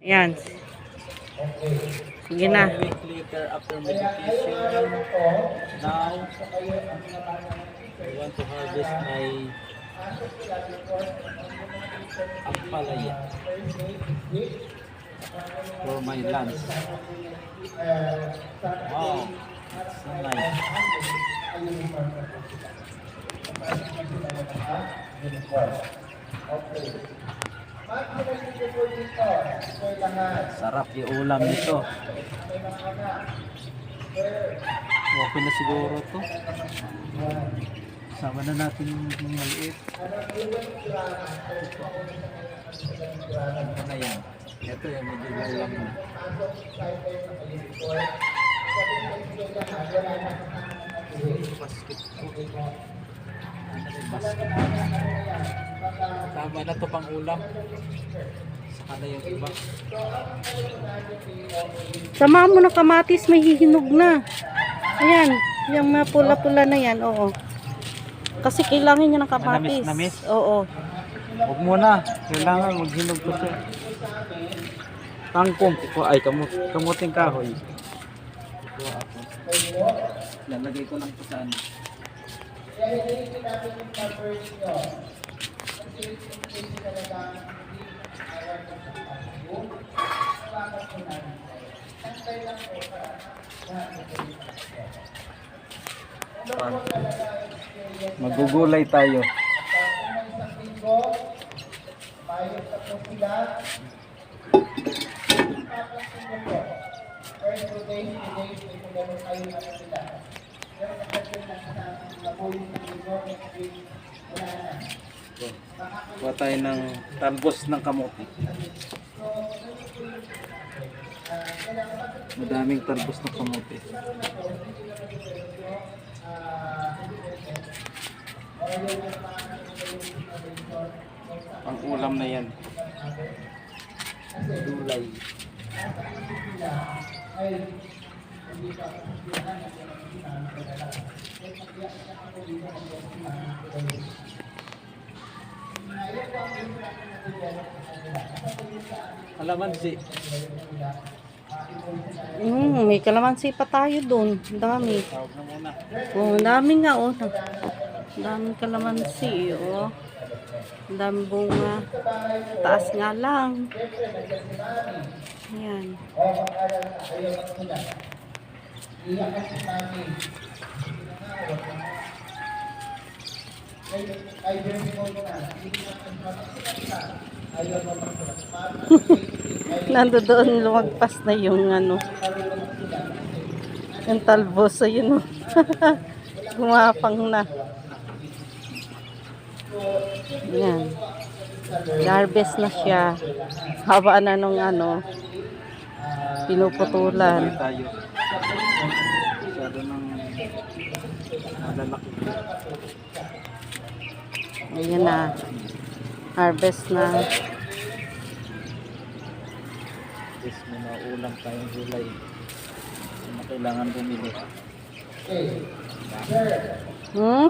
Yan. Sige na. 1 week later after medication, now I want to harvest my ampalaya for my lunch. Wow, it's so nice. Sarap yung ulam nito. Okay na siguro to. Sama na natin yung maliit. Ito na yan. Ito yung medyo ulam na. Basket ko. Basket. Tama na to pang ulam. Saka na yung iba. Samahan mo na kamatis, may hihinog na. Ayan, yung mga pula-pula na yan, oo. Kasi kailangan niya ng kamatis. Namis? Oo. Huwag muna. Kailangan maghinog ko siya. Tangkong. Ay, kamuting kahoy. Ito ako. Lalagay ko lang po sa ano. Magugulay tayo. Kuha tayo ng talbos ng kamote. Madaming talbos ng kamote. Pang ulam na yan. Gulay. Kalamansi. May kalamansi pa tayo doon. Dami. Tawag na muna. Oh, dami nga, oh. Daming kalamansi, oh. Dami bunga. Taas nga lang. Ayan. Nando doon, lumagpas na yung ano, yung talbos. Ayun, oh. Gumapang na. Yan. Harvest na siya. Haba na nung ano, pinuputulan. Tayo. Masyado ng malalaki. Ayan na. Harvest na. Yes, may maulam tayong gulay. Hindi kailangan bumili. Hmm?